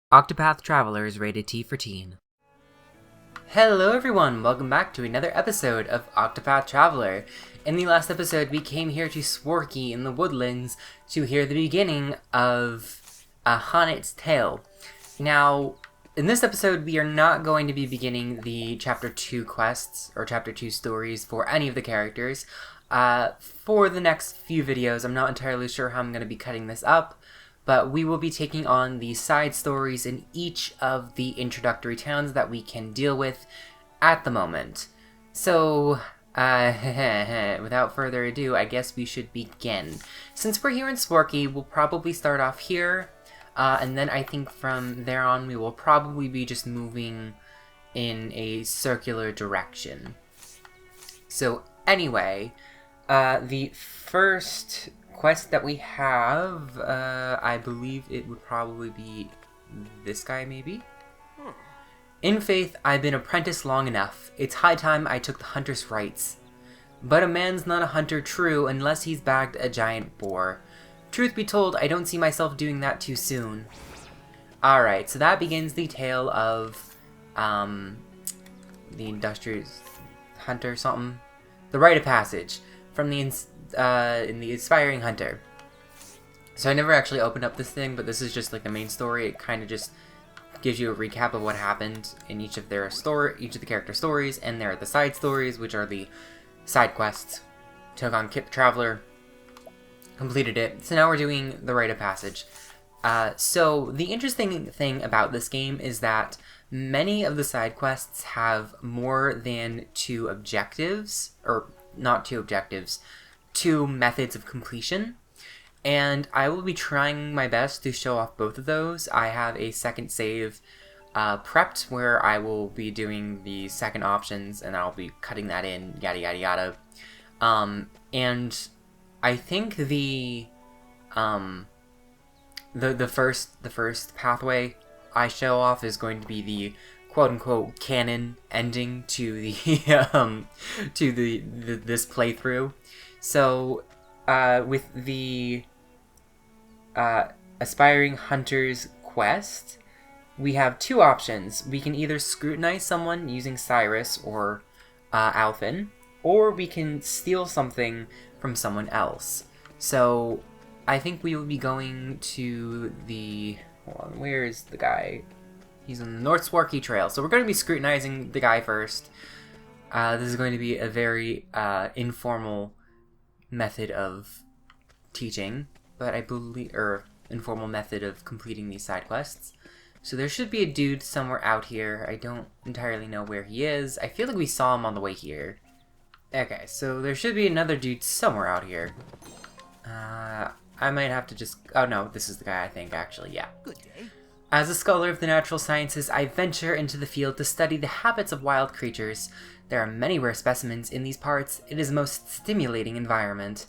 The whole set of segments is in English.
Octopath Traveler is rated T for teen. Hello everyone, welcome back to another episode of Octopath Traveler. In the last episode, we came here to Swarky in the Woodlands to hear the beginning of Hanet's tale. Now, in this episode, we are not going to be beginning the Chapter 2 quests, or Chapter 2 stories for any of the characters. For the next few videos, I'm not entirely sure how I'm going to be cutting this up, but we will be taking on the side stories in each of the introductory towns that we can deal with at the moment. So, without further ado, I guess we should begin. Since we're here in Swarky, we'll probably start off here, and then I think from there on we will probably be just moving in a circular direction. So anyway, the first quest that we have, I believe it would probably be this guy, maybe? In faith, I've been apprentice long enough. It's high time I took the hunter's rights. But a man's not a hunter true unless he's bagged a giant boar. Truth be told, I don't see myself doing that too soon. Alright, so that begins the tale of, the industrious hunter something. The rite of passage from the in the Aspiring Hunter. So I never actually opened up this thing, but this is just like the main story. It kind of just gives you a recap of what happened in each of their each of the character stories, and there are the side stories, which are the side quests. Took on Kit the Traveler, completed it. So now we're doing the Rite of Passage. So the interesting thing about this game is that many of the side quests have more than two objectives, or not two objectives, two methods of completion, and I will be trying my best to show off both of those. I have a second save prepped where I will be doing the second options, and I'll be cutting that in, yada yada yada. And I think the first pathway I show off is going to be the quote-unquote canon ending to the this playthrough. So with the Aspiring Hunter's quest, we have two options. We can either scrutinize someone using Cyrus or Alphen, or we can steal something from someone else. So I think we will be going to the... Hold on, where is the guy? He's on the North Swarky Trail. So we're going to be scrutinizing the guy first. This is going to be a very informal method of teaching, but I believe, or informal method of completing these side quests. So there should be a dude somewhere out here. I don't entirely know where he is. I feel like we saw him on the way here. Okay, so there should be another dude somewhere out here. I might have to just... Oh no, this is the guy, I think, actually, yeah. Good day. As a scholar of the natural sciences, I venture into the field to study the habits of wild creatures. There are many rare specimens in these parts. It is a most stimulating environment.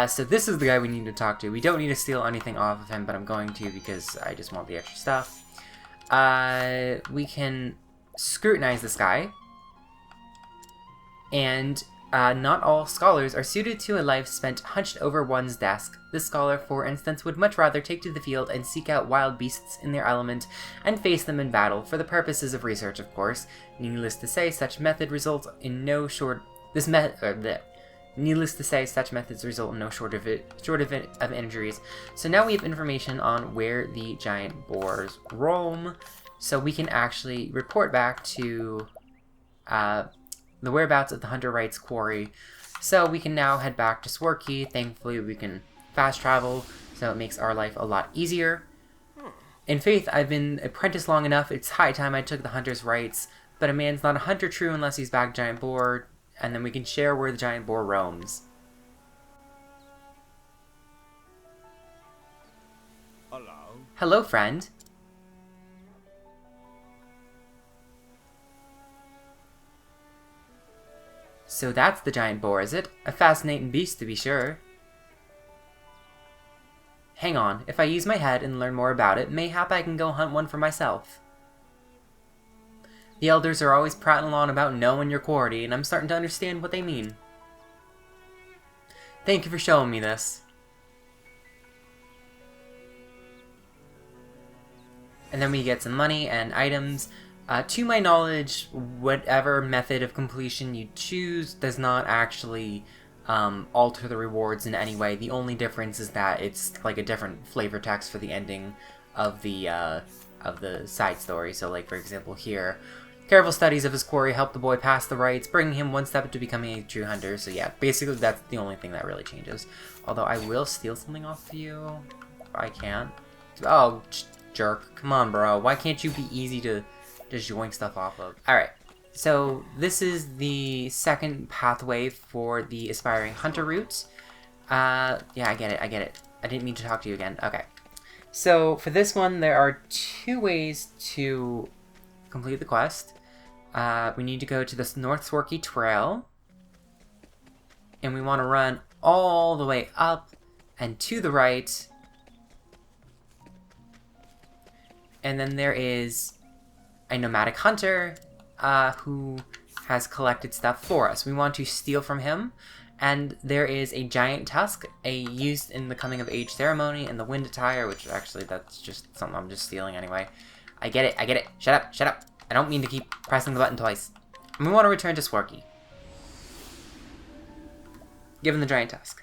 So this is the guy we need to talk to. We don't need to steal anything off of him, but I'm going to because I just want the extra stuff. We can scrutinize this guy. And not all scholars are suited to a life spent hunched over one's desk. This scholar, for instance, would much rather take to the field and seek out wild beasts in their element and face them in battle, for the purposes of research, of course. Needless to say, such method results in no short... Needless to say, such methods result in no short of injuries. So now we have information on where the giant boars roam, so we can actually report back to the whereabouts of the Hunter Wright's quarry. So we can now head back to Swarky. Thankfully, we can fast travel, so it makes our life a lot easier. In faith, I've been apprentice long enough. It's high time I took the hunter's rights, but a man's not a hunter true unless he's bagged a giant boar, and then we can share where the giant boar roams. Hello. Hello, friend. So that's the giant boar, is it? A fascinating beast, to be sure. Hang on, if I use my head and learn more about it, mayhap I can go hunt one for myself. The elders are always prattling on about knowing your quarry, and I'm starting to understand what they mean. Thank you for showing me this. And then we get some money and items. To my knowledge, whatever method of completion you choose does not actually alter the rewards in any way. The only difference is that it's like a different flavor text for the ending of the side story. So like, for example, here, careful studies of his quarry helped the boy pass the rites, bringing him one step to becoming a true hunter. So yeah, basically that's the only thing that really changes. Although I will steal something off of you. I can't. Oh, jerk. Come on, bro. Why can't you be easy to just yoink stuff off of? Alright. So this is the second pathway for the aspiring hunter routes. Yeah, I get it. I didn't mean to talk to you again. Okay. So for this one, there are 2 ways to complete the quest. We need to go to the North Swarky Trail. And we want to run all the way up and to the right. And then there is a nomadic hunter who has collected stuff for us. We want to steal from him. And there is a giant tusk, used in the coming of age ceremony, and the wind attire, which actually that's just something I'm just stealing anyway. I get it. Shut up. I don't mean to keep pressing the button twice. And we want to return to Swarky. Give him the giant tusk.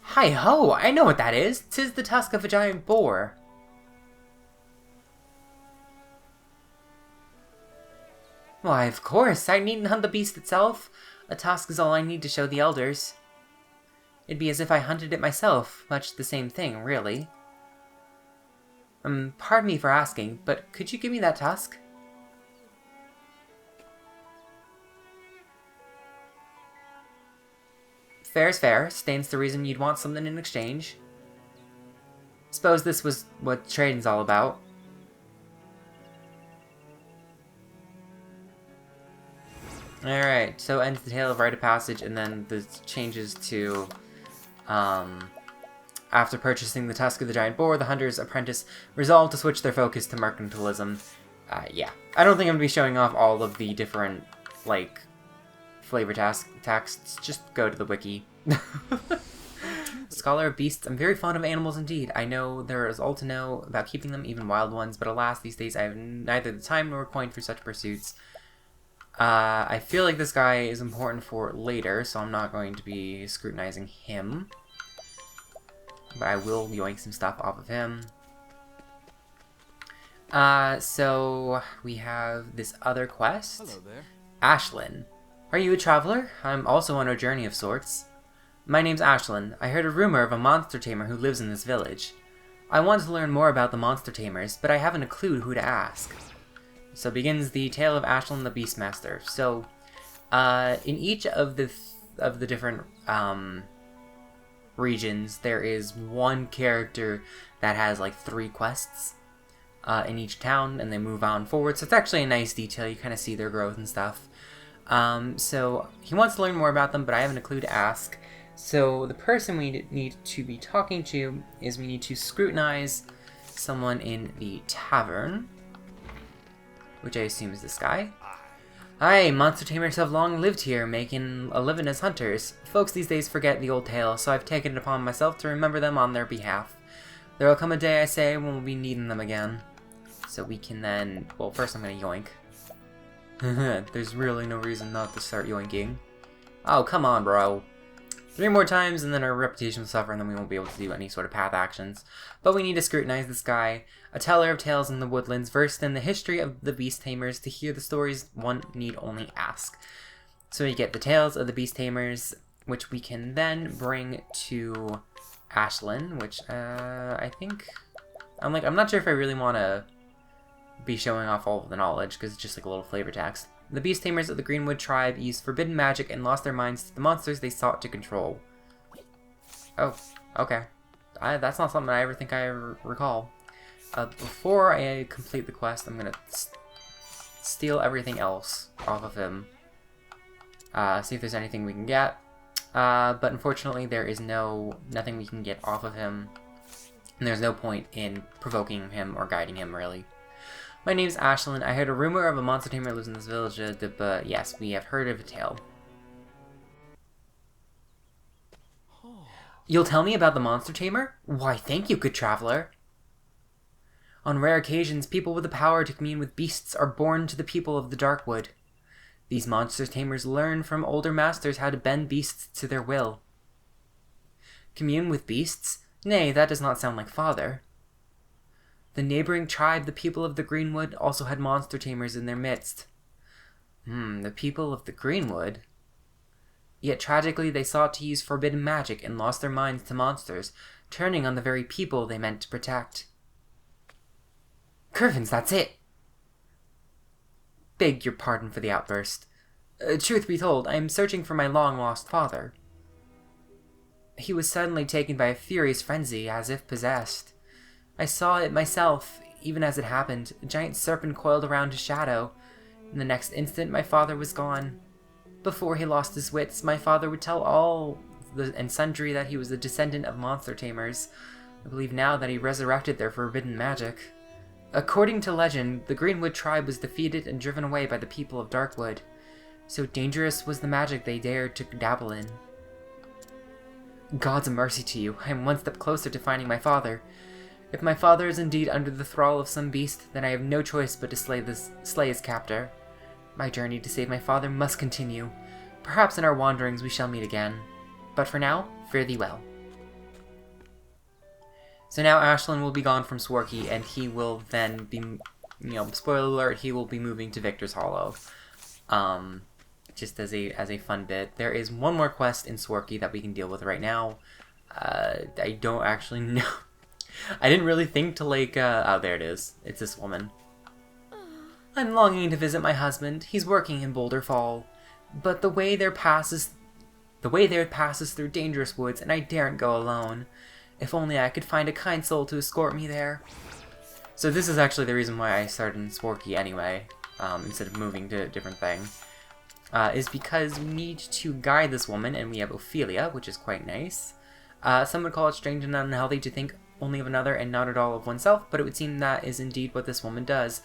Hi-ho! I know what that is! 'Tis the tusk of a giant boar. Why, of course! I needn't hunt the beast itself. A tusk is all I need to show the elders. It'd be as if I hunted it myself. Much the same thing, really. Pardon me for asking, but could you give me that tusk? Fair's fair. Stands to reason you'd want something in exchange. Suppose this was what trading's all about. Alright, so ends the tale of Rite of Passage, and then this changes to, after purchasing the tusk of the giant boar, the hunter's apprentice resolved to switch their focus to mercantilism. Yeah. I don't think I'm going to be showing off all of the different, like, flavor texts. Just go to the wiki. Scholar of beasts, I'm very fond of animals indeed. I know there is all to know about keeping them, even wild ones, but alas, these days I have neither the time nor coin for such pursuits. I feel like this guy is important for later, so I'm not going to be scrutinizing him. But I will yoink some stuff off of him. So we have this other quest. Hello there. Ashlan. Are you a traveler? I'm also on a journey of sorts. My name's Ashlan. I heard a rumor of a monster tamer who lives in this village. I want to learn more about the monster tamers, but I haven't a clue who to ask. So begins the tale of Ashlan the Beastmaster. So, in each of the different regions, there is one character that has like 3 quests in each town, and they move on forward. So it's actually a nice detail. You kind of see their growth and stuff. So he wants to learn more about them, but I haven't a clue to ask. So the person we need to be talking to is we need to scrutinize someone in the tavern, which I assume is this guy. Aye, monster tamers have long lived here, making a living as hunters. Folks these days forget the old tale, so I've taken it upon myself to remember them on their behalf. There will come a day, I say, when we'll be needing them again. So we can then... Well, first I'm gonna yoink. There's really no reason not to start yoinking. Oh, come on, bro. 3 more times, and then our reputation will suffer, and then we won't be able to do any sort of path actions. But we need to scrutinize this guy, a teller of tales in the woodlands, versed in the history of the beast tamers. To hear the stories, one need only ask. So we get the tales of the beast tamers, which we can then bring to Ashlan, which, I think... I'm not sure if I really want to be showing off all of the knowledge, because it's just like a little flavor text. The beast tamers of the Greenwood tribe used forbidden magic and lost their minds to the monsters they sought to control. Oh, okay. That's not something I ever think I recall. Before I complete the quest, I'm gonna steal everything else off of him. See if there's anything we can get. But unfortunately, there is nothing we can get off of him. And there's no point in provoking him or guiding him, really. My name's Ashlan. I heard a rumor of a monster tamer lives in this village, but yes, we have heard of a tale. You'll tell me about the monster tamer? Why, thank you, good traveler. On rare occasions, people with the power to commune with beasts are born to the people of the Darkwood. These monster tamers learn from older masters how to bend beasts to their will. Commune with beasts? Nay, that does not sound like father. The neighboring tribe, the people of the Greenwood, also had monster tamers in their midst. The people of the Greenwood? Yet tragically they sought to use forbidden magic and lost their minds to monsters, turning on the very people they meant to protect. Curvins, that's it! Beg your pardon for the outburst. Truth be told, I am searching for my long-lost father. He was suddenly taken by a furious frenzy, as if possessed. I saw it myself, even as it happened. A giant serpent coiled around his shadow. In the next instant, my father was gone. Before he lost his wits, my father would tell all and sundry that he was a descendant of monster tamers. I believe now that he resurrected their forbidden magic. According to legend, the Greenwood tribe was defeated and driven away by the people of Darkwood. So dangerous was the magic they dared to dabble in. God's mercy to you, I am one step closer to finding my father. If my father is indeed under the thrall of some beast, then I have no choice but to slay his captor. My journey to save my father must continue. Perhaps in our wanderings we shall meet again. But for now, fare thee well. So now Ashlan will be gone from Swarky, and he will then be, spoiler alert, he will be moving to Victor's Hollow. Just as a fun bit. There is one more quest in Swarky that we can deal with right now. I don't actually know. I didn't really think to oh, there it is. It's this woman. I'm longing to visit my husband. He's working in Boulder Fall. But the way there passes through dangerous woods, and I daren't go alone. If only I could find a kind soul to escort me there. So this is actually the reason why I started in Swarky anyway, instead of moving to a different thing. Is because we need to guide this woman, and we have Ophelia, which is quite nice. Some would call it strange and unhealthy to think only of another and not at all of oneself, but it would seem that is indeed what this woman does.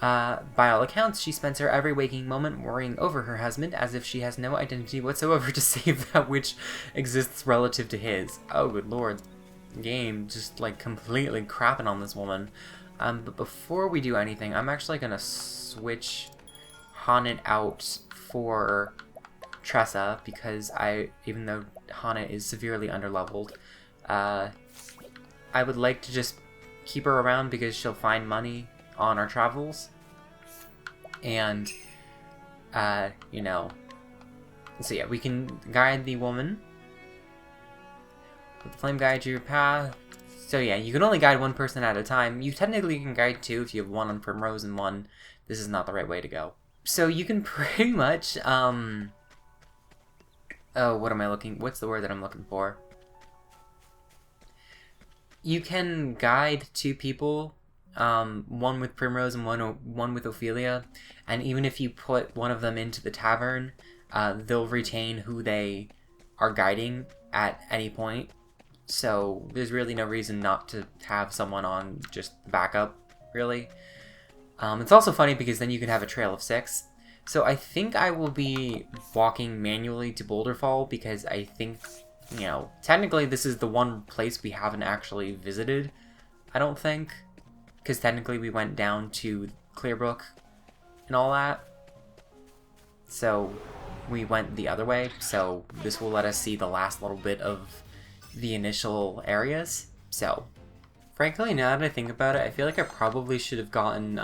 By all accounts, she spends her every waking moment worrying over her husband, as if she has no identity whatsoever to save that which exists relative to his. Oh, good lord. Game just, completely crapping on this woman. But before we do anything, I'm actually gonna switch Haunted out for Tressa, because even though Hana is severely underleveled, I would like to just keep her around because she'll find money on our travels. And, so yeah, we can guide the woman. Let the flame guide your path. So yeah, you can only guide one person at a time. You technically can guide two if you have one on Primrose and one. This is not the right way to go. So you can pretty much, oh, what's the word that I'm looking for? You can guide two people, one with Primrose and one with Ophelia, and even if you put one of them into the tavern, they'll retain who they are guiding at any point. So there's really no reason not to have someone on just backup, really. It's also funny because then you can have a trail of 6. So I think I will be walking manually to Boulder Fall because I think, technically this is the one place we haven't actually visited, I don't think. Because technically we went down to Clearbrook and all that. So we went the other way, so this will let us see the last little bit of the initial areas. So, frankly, now that I think about it, I feel like I probably should have gotten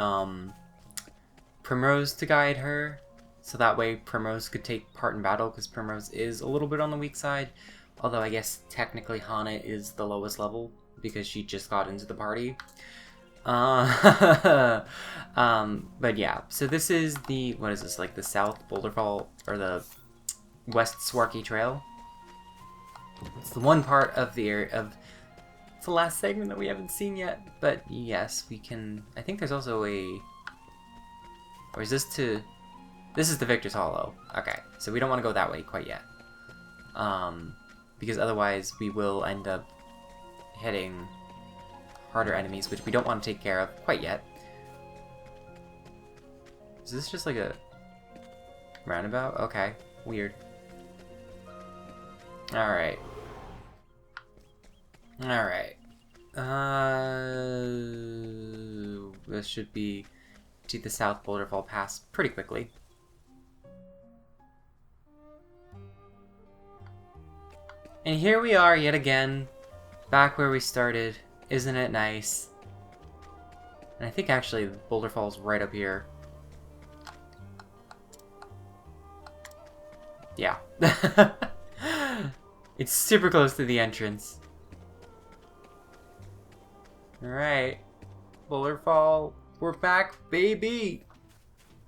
Primrose to guide her, so that way Primrose could take part in battle, because Primrose is a little bit on the weak side, although I guess technically Hana is the lowest level, because she just got into the party. But yeah, so this is the, what is this, the South Boulder Fall, or the West Swarky Trail. It's the one part of it's the last segment that we haven't seen yet, but yes, we can, I think there's also or is this is the Victor's Hollow. Okay, so we don't want to go that way quite yet. Because otherwise we will end up hitting harder enemies, which we don't want to take care of quite yet. Is this just like a roundabout? Okay, weird. Alright. Alright. This should be to the South Boulderfall Pass pretty quickly. And here we are yet again, back where we started. Isn't it nice? And I think actually Boulderfall's right up here. Yeah. It's super close to the entrance. Alright. Boulderfall, we're back, baby!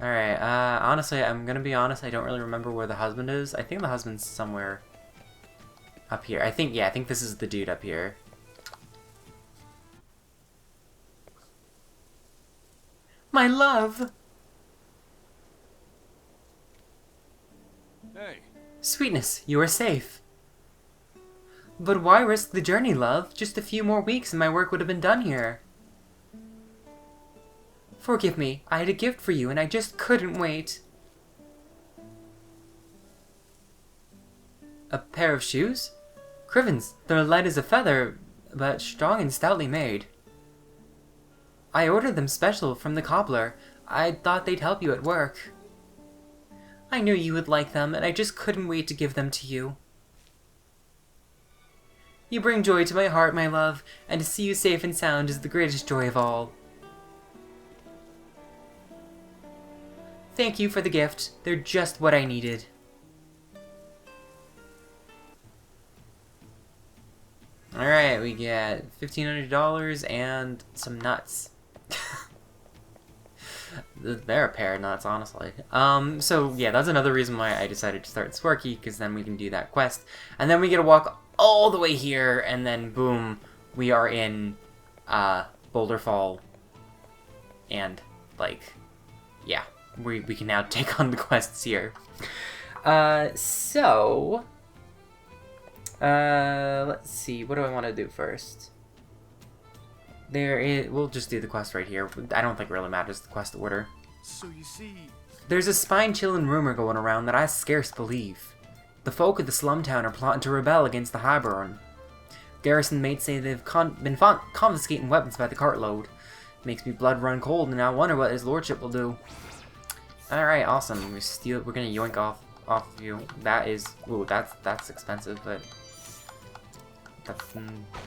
Alright, honestly, I'm gonna be honest, I don't really remember where the husband is. I think the husband's somewhere up here. I think this is the dude up here. My love! Hey. Sweetness, you are safe. But why risk the journey, love? Just a few more weeks and my work would have been done here. Forgive me, I had a gift for you and I just couldn't wait. A pair of shoes? Crivens, they're light as a feather, but strong and stoutly made. I ordered them special from the cobbler. I thought they'd help you at work. I knew you would like them, and I just couldn't wait to give them to you. You bring joy to my heart, my love, and to see you safe and sound is the greatest joy of all. Thank you for the gift. They're just what I needed. Alright, we get $1,500 and some nuts. They're a pair of nuts, honestly. So yeah, that's another reason why I decided to start Swarky, because then we can do that quest. And then we get to walk all the way here, and then boom, we are in, Boulderfall. And, like, yeah, we can now take on the quests here. Let's see, what do I want to do first? We'll just do the quest right here. I don't think it really matters the quest order. So you see... There's a spine-chilling rumor going around that I scarce believe. The folk of the slum town are plotting to rebel against the Highborn. Garrison mates say they've been confiscating weapons by the cartload. Makes me blood run cold, and I wonder what his lordship will do. Alright, awesome. We're gonna yoink off of you. That is... Ooh, that's expensive, but... That's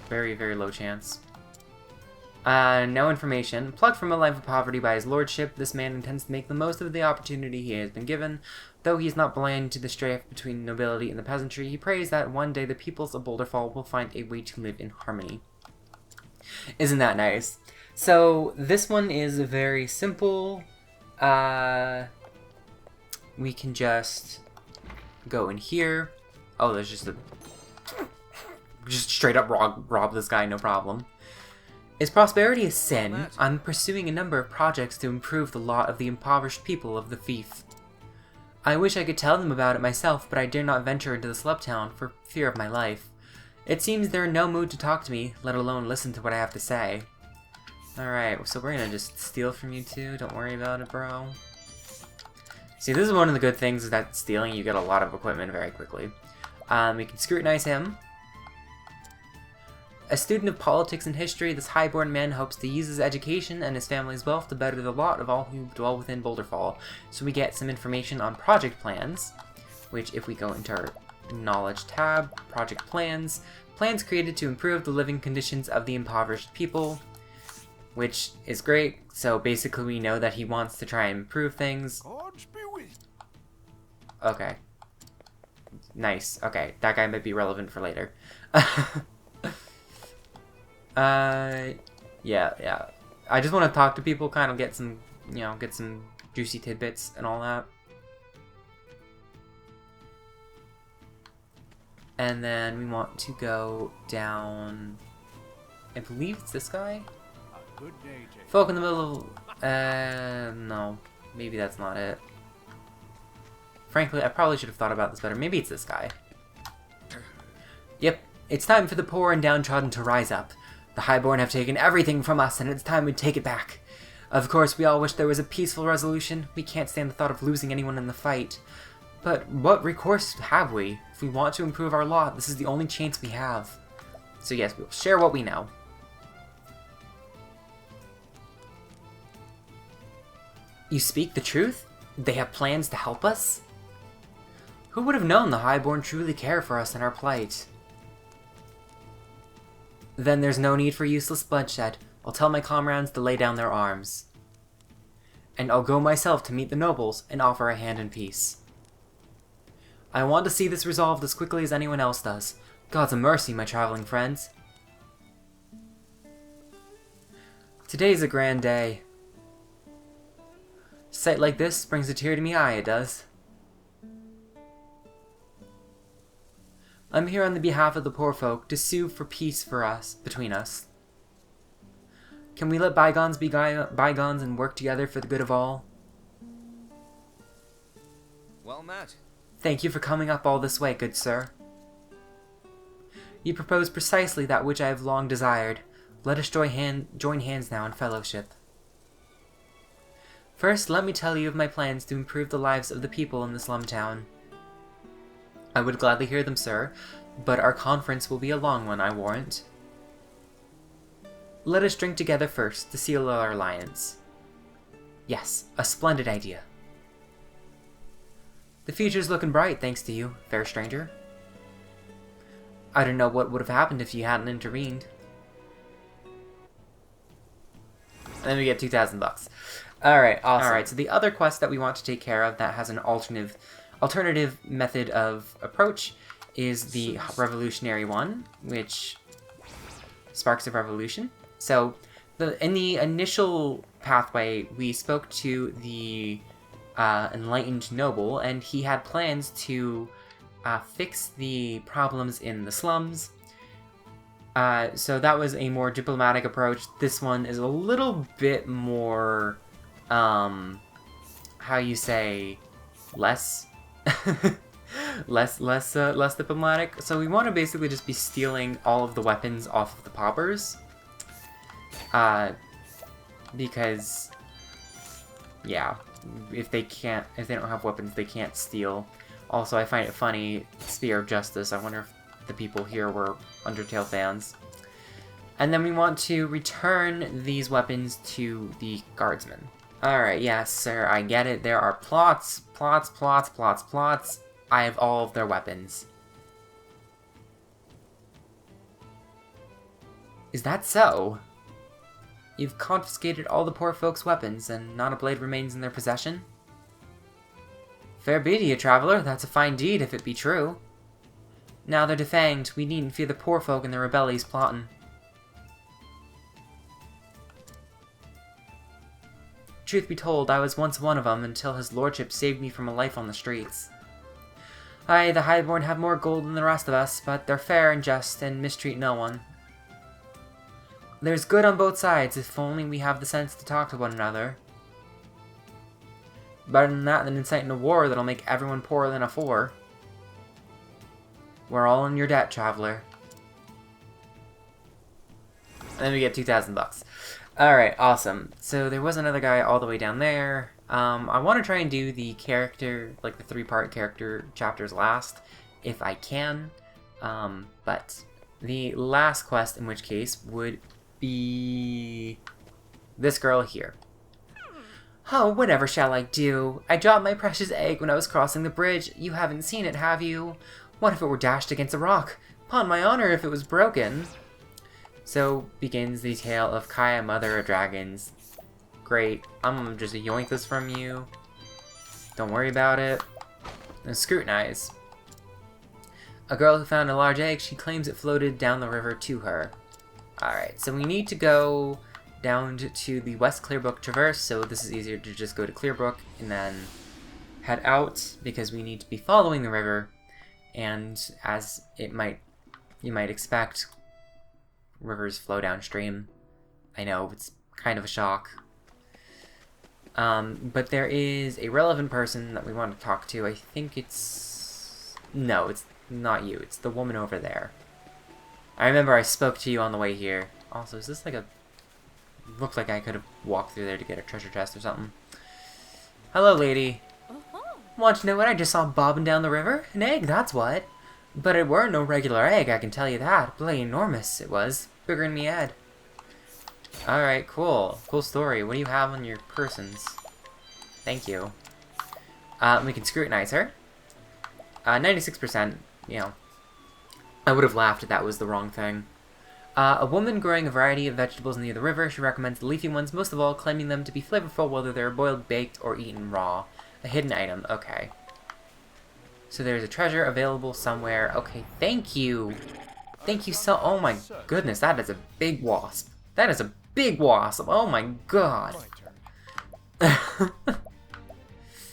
very, very low chance. No information. Plucked from a life of poverty by his lordship, this man intends to make the most of the opportunity he has been given. Though he is not blind to the strife between nobility and the peasantry, he prays that one day the peoples of Boulderfall will find a way to live in harmony. Isn't that nice? So, this one is very simple. We can just go in here. Oh, there's just straight up rob this guy, no problem. Is prosperity a sin? I'm pursuing a number of projects to improve the lot of the impoverished people of the fief. I wish I could tell them about it myself, but I dare not venture into the slum town for fear of my life. It seems they're in no mood to talk to me, let alone listen to what I have to say. Alright, so we're gonna just steal from you too, don't worry about it, bro. See, this is one of the good things, is that stealing, you get a lot of equipment very quickly. We can scrutinize him. A student of politics and history, this highborn man hopes to use his education and his family's wealth to better the lot of all who dwell within Boulderfall. So we get some information on project plans, which if we go into our knowledge tab, project plans, plans created to improve the living conditions of the impoverished people, which is great. So basically we know that he wants to try and improve things. Okay. Nice. Okay, that guy might be relevant for later. Yeah. I just want to talk to people, kind of get some, get some juicy tidbits and all that. And then we want to go down, I believe it's this guy? Good day, Jake. Folk in the middle of, no, maybe that's not it. Frankly, I probably should have thought about this better. Maybe it's this guy. Yep, it's time for the poor and downtrodden to rise up. The Highborn have taken everything from us, and it's time we take it back. Of course, we all wish there was a peaceful resolution. We can't stand the thought of losing anyone in the fight. But what recourse have we? If we want to improve our lot, this is the only chance we have. So yes, we'll share what we know. You speak the truth? They have plans to help us? Who would have known the Highborn truly care for us and our plight? Then there's no need for useless bloodshed. I'll tell my comrades to lay down their arms. And I'll go myself to meet the nobles and offer a hand in peace. I want to see this resolved as quickly as anyone else does. God's a mercy, my traveling friends. Today's a grand day. A sight like this brings a tear to me eye, it does. I'm here on the behalf of the poor folk to sue for peace between us. Can we let bygones be bygones and work together for the good of all? Well met. Thank you for coming up all this way, good sir. You propose precisely that which I have long desired. Let us join hands now in fellowship. First, let me tell you of my plans to improve the lives of the people in the slum town. I would gladly hear them, sir, but our conference will be a long one, I warrant. Let us drink together first, to seal our alliance. Yes, a splendid idea. The future's looking bright, thanks to you, fair stranger. I don't know what would have happened if you hadn't intervened. And then we get 2,000 bucks. Alright, awesome. Alright, so the other quest that we want to take care of that has an alternative method of approach is the revolutionary one, which sparks of revolution. So, in the initial pathway, we spoke to the enlightened noble, and he had plans to fix the problems in the slums. So that was a more diplomatic approach. This one is a little bit more, how you say, less diplomatic. So we want to basically just be stealing all of the weapons off of the paupers. Because, yeah, if they don't have weapons, they can't steal. Also, I find it funny, Spear of Justice. I wonder if the people here were Undertale fans. And then we want to return these weapons to the guardsmen. Alright, yes, sir, I get it. There are plots. I have all of their weapons. Is that so? You've confiscated all the poor folks' weapons, and not a blade remains in their possession? Fair be to you, traveler. That's a fine deed, if it be true. Now they're defanged, we needn't fear the poor folk and their rebellies plotting. Truth be told, I was once one of them until his lordship saved me from a life on the streets. Aye, the Highborn have more gold than the rest of us, but they're fair and just and mistreat no one. There's good on both sides, if only we have the sense to talk to one another. Better than that than inciting a war that'll make everyone poorer than afore. We're all in your debt, traveler. And then we get 2,000 bucks. Alright, awesome. So there was another guy all the way down there. I want to try and do the character, like the 3-part character chapters last, if I can. But the last quest, in which case, would be this girl here. Oh, whatever shall I do? I dropped my precious egg when I was crossing the bridge. You haven't seen it, have you? What if it were dashed against a rock? Upon my honor, if it was broken. So begins the tale of Kaia, mother of dragons. Great. I'm gonna just yoink this from you. Don't worry about it. And Scrutinize. A girl who found a large egg, she claims it floated down the river to her. Alright, so we need to go down to the West Clearbrook Traverse, so this is easier to just go to Clearbrook and then head out, because we need to be following the river, and as you might expect, rivers flow downstream. I know, it's kind of a shock. But there is a relevant person that we want to talk to. I think it's... No, it's not you. It's the woman over there. I remember I spoke to you on the way here. Also, is this like a... Looked like I could have walked through there to get a treasure chest or something. Hello, lady. Want to know what I just saw bobbing down the river? An egg, that's what. But it weren't no regular egg, I can tell you that. Bloody enormous it was. Bigger than me head. Alright, cool. Cool story. What do you have on your persons? Thank you. We can scrutinize her. 96%, you know. I would have laughed if that was the wrong thing. A woman growing a variety of vegetables near the river. She recommends the leafy ones most of all, claiming them to be flavorful whether they're boiled, baked, or eaten raw. A hidden item. Okay. So there's a treasure available somewhere. Okay, thank you. Thank you so... Oh my goodness, that is a big wasp. That is a big wasp. Oh my god.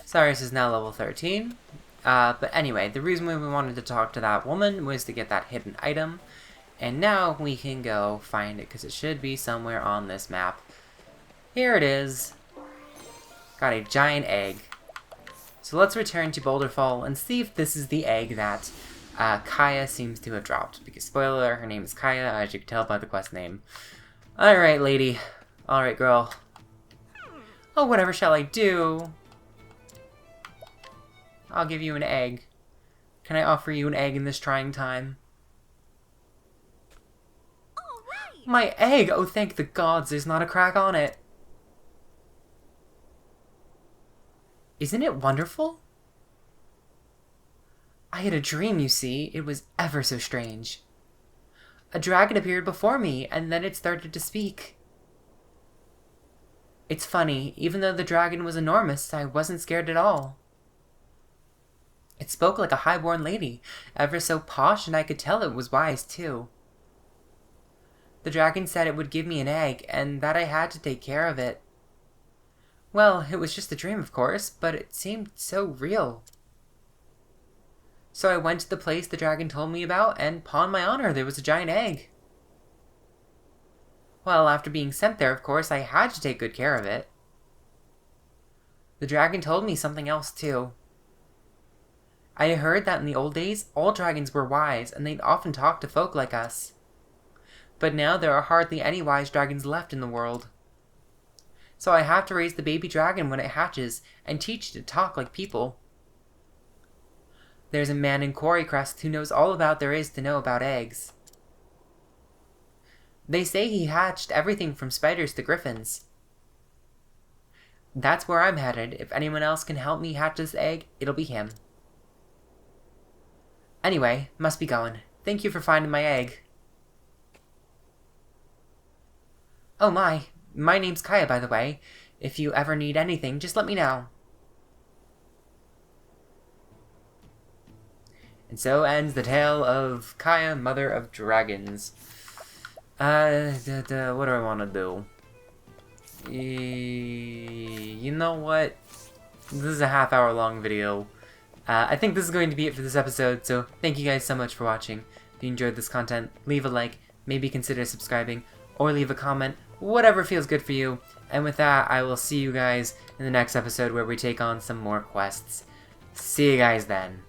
Cyrus is now level 13. But anyway, the reason we wanted to talk to that woman was to get that hidden item. And now we can go find it, because it should be somewhere on this map. Here it is. Got a giant egg. So let's return to Boulderfall and see if this is the egg that Kaia seems to have dropped. Because, spoiler, her name is Kaia, as you can tell by the quest name. Alright, lady. Alright, girl. Oh, whatever shall I do? I'll give you an egg. Can I offer you an egg in this trying time? Right. My egg! Oh, thank the gods, there's not a crack on it. Isn't it wonderful? I had a dream, you see. It was ever so strange. A dragon appeared before me, and then it started to speak. It's funny, even though the dragon was enormous, I wasn't scared at all. It spoke like a highborn lady, ever so posh, and I could tell it was wise, too. The dragon said it would give me an egg, and that I had to take care of it. Well, it was just a dream, of course, but it seemed so real. So I went to the place the dragon told me about, and upon my honor, there was a giant egg. Well, after being sent there, of course, I had to take good care of it. The dragon told me something else, too. I heard that in the old days, all dragons were wise, and they'd often talk to folk like us. But now there are hardly any wise dragons left in the world. So I have to raise the baby dragon when it hatches, and teach it to talk like people. There's a man in Quarrycrest who knows all about there is to know about eggs. They say he hatched everything from spiders to griffins. That's where I'm headed. If anyone else can help me hatch this egg, it'll be him. Anyway, must be going. Thank you for finding my egg. Oh my name's Kaia, by the way. If you ever need anything, just let me know. And so ends the tale of Kaia, Mother of Dragons. What do I want to do? You know what? This is a half-hour long video. I think this is going to be it for this episode, so thank you guys so much for watching. If you enjoyed this content, leave a like, maybe consider subscribing, or leave a comment, whatever feels good for you. And with that, I will see you guys in the next episode where we take on some more quests. See you guys then.